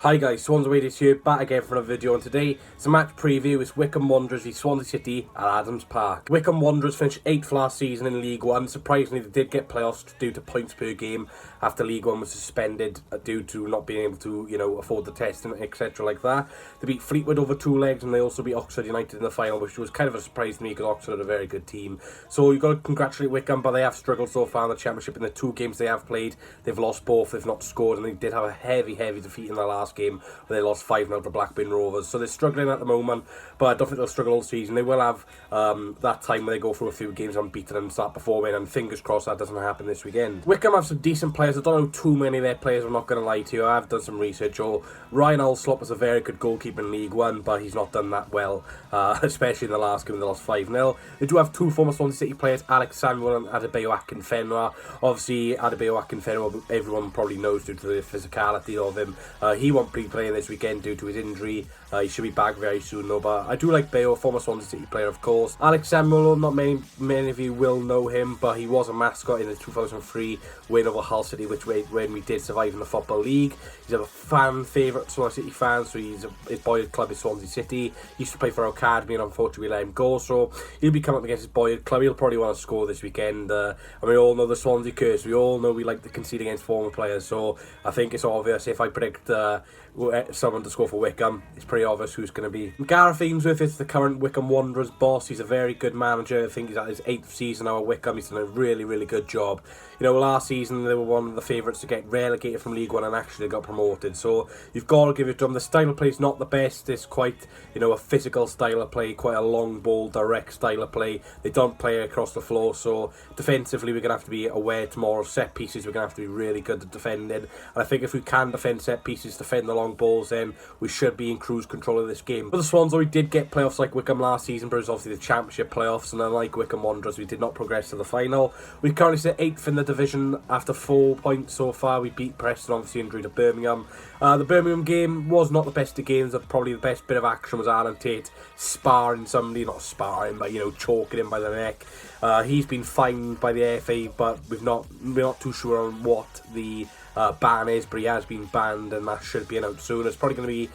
Hi guys, Swansea City here, back again for another video, and today it's a match preview. It's Wycombe Wanderers v Swansea City at Adams Park. Wycombe Wanderers finished 8th last season in League One. Surprisingly, they did get playoffs due to points per game after League One was suspended due to not being able to, afford the testing, etc. like that. They beat Fleetwood over 2 legs, and they also beat Oxford United in the final, which was kind of a surprise to me because Oxford are a very good team. So you've got to congratulate Wycombe, but they have struggled so far in the Championship. In the 2 games they have played, they've lost both, they've not scored, and they did have a heavy defeat in their last game where they lost 5-0 to Blackburn Rovers. So they're struggling at the moment, but I don't think they'll struggle all season. They will have that time where they go through a few games unbeaten and start performing, and fingers crossed that doesn't happen this weekend. Wycombe have some decent players. I don't know too many of their players, I'm not going to lie to you. I have done some research. Ryan Alslop was a very good goalkeeper in League One, but he's not done that well, especially in the last game when they lost 5-0. They do have 2 former Swansea City players, Alex Samuel and Adebayo Akinfenwa. Obviously, Adebayo Akinfenwa, everyone probably knows due to the physicality of him. He won't be playing this weekend due to his injury. He should be back very soon though, but I do like Bayo, former Swansea City player of course. Alex Samuel, not many of you will know him, but he was a mascot in the 2003 win over Hull City, when we did survive in the Football League. He's a fan favourite Swansea City fan, so his boyhood club is Swansea City. He used to play for our academy, and unfortunately we let him go, so he'll be coming up against his boyhood club. He'll probably want to score this weekend, and we all know the Swansea curse. We all know we like to concede against former players, so I think it's obvious if I predict someone to score for Wycombe, it's pretty obvious who's going to be. Gareth Ainsworth is the current Wycombe Wanderers boss. He's a very good manager. I think he's at his 8th season now at Wycombe. He's done a really good job. Last season they were one of the favourites to get relegated from League One and actually got promoted. So you've got to give it to them. The style of play is not the best. It's quite, a physical style of play, quite a long ball, direct style of play. They don't play across the floor. So defensively, we're going to have to be aware tomorrow. Set pieces, we're going to have to be really good at defending. And I think if we can defend set pieces, defend the long balls, then we should be in cruise control of this game. But the Swans, we did get playoffs like Wycombe last season, but it was obviously the Championship playoffs, and unlike Wycombe Wanderers, we did not progress to the final. We currently sit 8th in the division after 4 points so far. We beat Preston, obviously, and drew to Birmingham. The Birmingham game was not the best of games. Probably the best bit of action was Alan Tate sparring somebody, not sparring, but choking him by the neck. He's been fined by the FA, but we're not too sure on what the ban is, but he has been banned, and that should be announced soon. It's probably going to be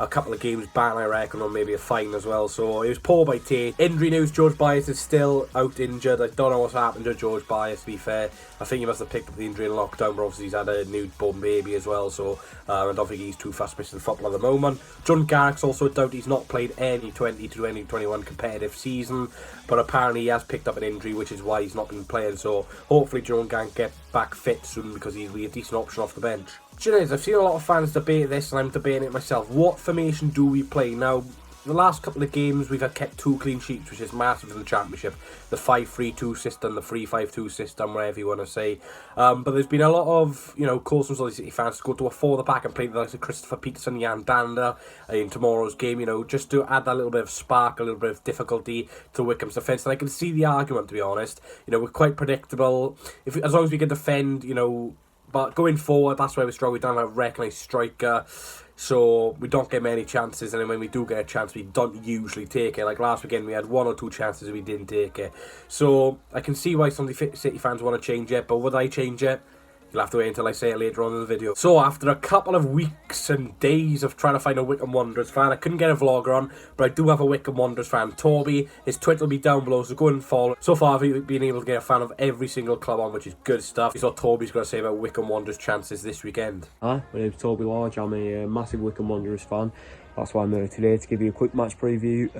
a couple of games ban, I reckon, or maybe a fine as well. So it was poor by Tate. Injury news: George Bias is still out injured. I don't know what's happened to George Bias, to be fair. I think he must have picked up the injury in lockdown, but obviously he's had a newborn baby as well, so I don't think he's too fast missing football at the moment. John Garrick's also a doubt. He's not played any 2020-2021 competitive season, but apparently he has picked up an injury, which is why he's not been playing. So hopefully John can get back fit soon, because he'll be a decent option off the bench. Do you know, I've seen a lot of fans debate this, and I'm debating it myself. What formation do we play? Now, the last couple of games we've had kept 2 clean sheets, which is massive in the Championship. The 5-3-2 system, the 3-5-2 system, whatever you want to say. But there's been a lot of, Coulson Swansea City fans to go to a 4 at the back and play the likes of Christopher Peterson, Jan Danda in tomorrow's game, just to add that little bit of spark, a little bit of difficulty to Wycombe's defence. And I can see the argument, to be honest. We're quite predictable. As long as we can defend, but going forward, that's where we struggle. We don't have a recognised striker, so we don't get many chances, and then when we do get a chance, we don't usually take it. Like last weekend, we had 1 or 2 chances and we didn't take it. So I can see why some City fans want to change it, but would I change it? You'll have to wait until I say it later on in the video. So after a couple of weeks and days of trying to find a Wycombe Wanderers fan, I couldn't get a vlogger on, but I do have a Wycombe Wanderers fan, Toby. His Twitter will be down below, so go and follow. So far, I've been able to get a fan of every single club on, which is good stuff. Here's what Toby's going to say about Wycombe Wanderers' chances this weekend. Hi, my name's Toby Large. I'm a massive Wycombe Wanderers fan. That's why I'm here today, to give you a quick match preview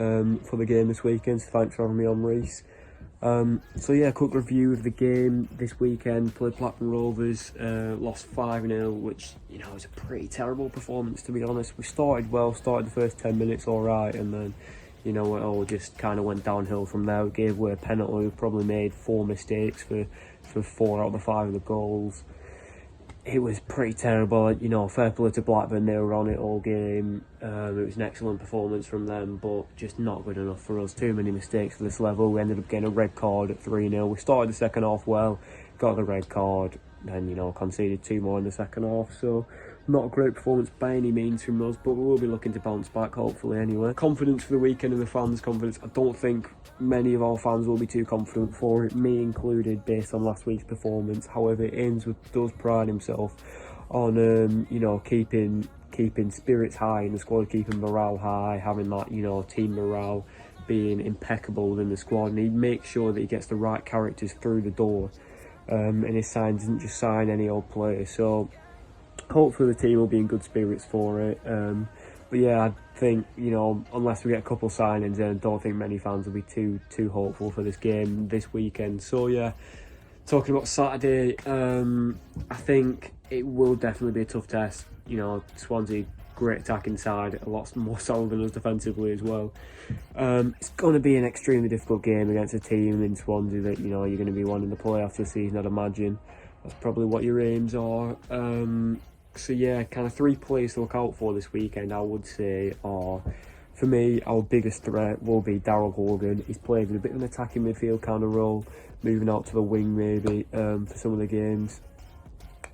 for the game this weekend. So thanks for having me on, Reese. So yeah, quick review of the game this weekend. Played Blackburn Rovers, lost 5-0, which is a pretty terrible performance, to be honest. We started well, started the first 10 minutes alright, and then it all just kind of went downhill from there. We gave away a penalty. We probably made 4 mistakes for 4 out of the 5 of the goals. It was pretty terrible. Fair play to Blackburn, they were on it all game. It was an excellent performance from them, but just not good enough for us. Too many mistakes for this level. We ended up getting a red card at 3-0. We started the second half well, got the red card, then conceded 2 more in the second half. So not a great performance by any means from us, but we will be looking to bounce back, hopefully, anyway. Confidence for the weekend and the fans' confidence. I don't think many of our fans will be too confident for it, me included, based on last week's performance. However, Ainsworth does pride himself on, keeping keeping spirits high in the squad, keeping morale high, having that, team morale being impeccable within the squad, and he makes sure that he gets the right characters through the door, and his sign doesn't just sign any old player. So hopefully the team will be in good spirits for it. But yeah, I think, unless we get a couple of signings in, I don't think many fans will be too hopeful for this game this weekend. So yeah, talking about Saturday, I think it will definitely be a tough test. Swansea, great attacking side, a lot more solid than us defensively as well. It's going to be an extremely difficult game against a team in Swansea that, you're going to be wanting to play after the season, I'd imagine. That's probably what your aims are. So yeah, kind of 3 players to look out for this weekend, I would say, are, for me, our biggest threat will be Daryl Horgan. He's played in a bit of an attacking midfield kind of role, moving out to the wing maybe for some of the games,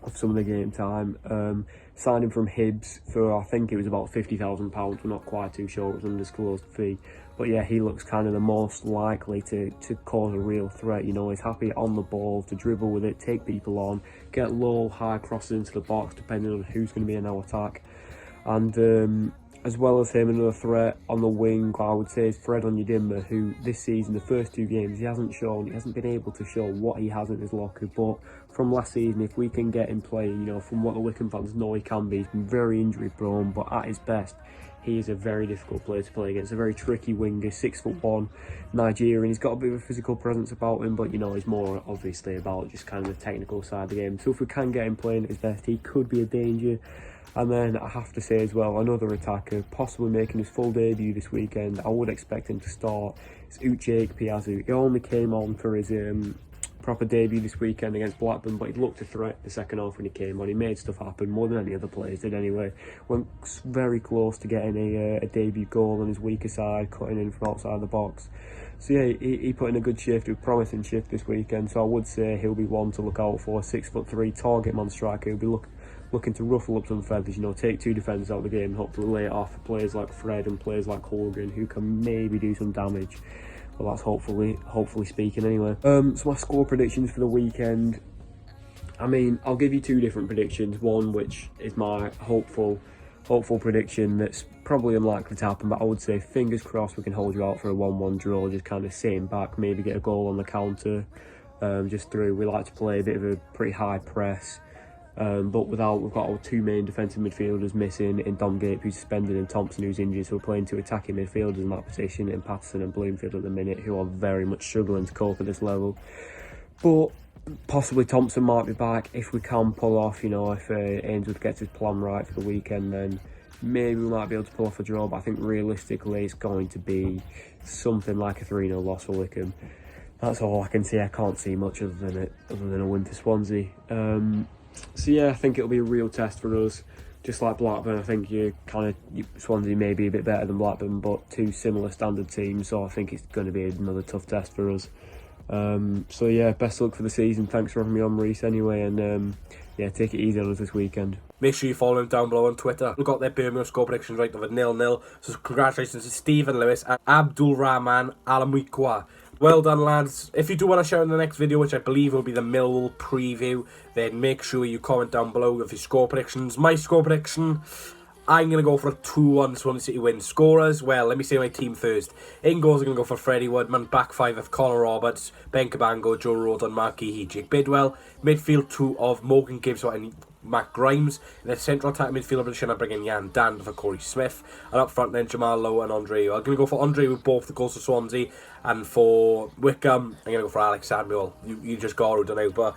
of some of the game time. Signed him from Hibs for, I think it was about £50,000. We're not quite too sure, it was an undisclosed fee. But yeah, he looks kind of the most likely to cause a real threat. He's happy on the ball, to dribble with it, take people on, get low, high crosses into the box, depending on who's going to be in our attack. And as well as him, another threat on the wing, I would say, is Fred Onyedinma, who this season, the first 2 games, he hasn't been able to show what he has in his locker. But from last season, if we can get him playing, from what the Wycombe fans know he can be, he's been very injury prone, but at his best, he is a very difficult player to play against. A very tricky winger, 6'1", Nigerian. He's got a bit of a physical presence about him, but he's more obviously about just kind of the technical side of the game. So if we can get him playing at his best, he could be a danger. And then I have to say as well, another attacker, possibly making his full debut this weekend. I would expect him to start. It's Uche Piazzu. He only came on for his proper debut this weekend against Blackburn, but he looked a threat the second half when he came on. He made stuff happen more than any other players did anyway. Went very close to getting a debut goal on his weaker side, cutting in from outside the box. So yeah, he put in a good shift, a promising shift this weekend. So I would say he'll be one to look out for. 6'3", target man striker. He'll be looking to ruffle up some feathers, take 2 defenders out of the game and hopefully lay it off for players like Fred and players like Horgan, who can maybe do some damage. Well, that's hopefully speaking anyway. So my score predictions for the weekend, I'll give you 2 different predictions. One which is my hopeful prediction that's probably unlikely to happen, but I would say fingers crossed we can hold you out for a 1-1 draw, just kind of sitting back, maybe get a goal on the counter, just through. We like to play a bit of a pretty high press, but we've got our 2 main defensive midfielders missing in Dom Gape, who's suspended, and Thompson, who's injured, so we're playing 2 attacking midfielders in that position, in Patterson and Bloomfield at the minute, who are very much struggling to cope at this level. But possibly Thompson might be back if we can pull off, if Ainsworth gets his plan right for the weekend, then maybe we might be able to pull off a draw. But I think realistically it's going to be something like a 3-0 loss for Wycombe. That's all I can see. I can't see much other than a win to Swansea. So yeah, I think it'll be a real test for us. Just like Blackburn, I think Swansea may be a bit better than Blackburn, but 2 similar standard teams, so I think it's going to be another tough test for us. So yeah, best luck for the season. Thanks for having me on, Reece, anyway, and yeah, take it easy on us this weekend. Make sure you follow him down below on Twitter. We've got their Birmingham score predictions right of a 0-0. So congratulations to Stephen Lewis and Abdul Rahman Alamwikwa. Well done, lads. If you do want to shout in the next video, which I believe will be the Millwall preview, then make sure you comment down below with your score predictions. My score prediction, I'm going to go for a 2-1 Swansea City win. Scorers, well, let me say my team first. In goals, I'm going to go for Freddie Woodman. Back 5 of Connor Roberts, Ben Cabango, Joe Rodon, Mark Geehee, Jake Bidwell. Midfield 2 of Morgan Gibbs and Matt Grimes. In the central attack midfielder position, I'm bringing Jan Dan for Corey Smith. And up front then, Jamal Lowe and Andre. I'm going to go for Andre with both the goals for Swansea. And for Wycombe, I'm going to go for Alex Samuel. You just got to, don't know. But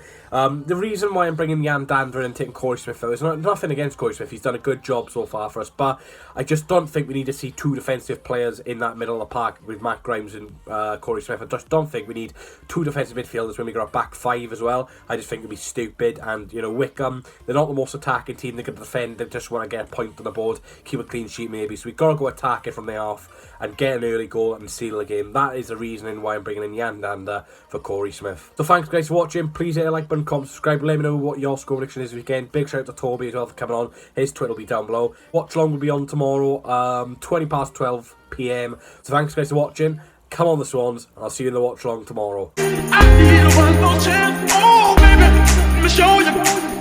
the reason why I'm bringing Jan Danver and taking Corey Smith out is nothing against Corey Smith. He's done a good job so far for us. But I just don't think we need to see 2 defensive players in that middle of the park with Matt Grimes and Corey Smith. I just don't think we need 2 defensive midfielders when we got a back 5 as well. I just think it'd be stupid. And, Wycombe, they're not the most attacking team. They're going to defend. They just want to get a point on the board, keep a clean sheet maybe. So we've got to go attack it from the off and get an early goal and seal the game. That is the reasoning why I'm bringing in Jan Danda for Corey Smith. So thanks guys for watching. Please hit a like button, comment, subscribe, let me know what your score prediction is this weekend. Big shout out to Toby as well for coming on. His Twitter will be down below. Watch along will be on tomorrow, 20 past 12 PM. So thanks guys for watching. Come on the Swans, and I'll see you in the watch along tomorrow. I need a one more chance. Oh baby, let me show you.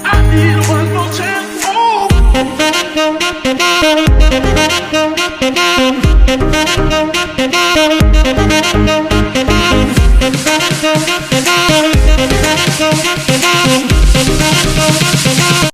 I need a one more chance. Oh.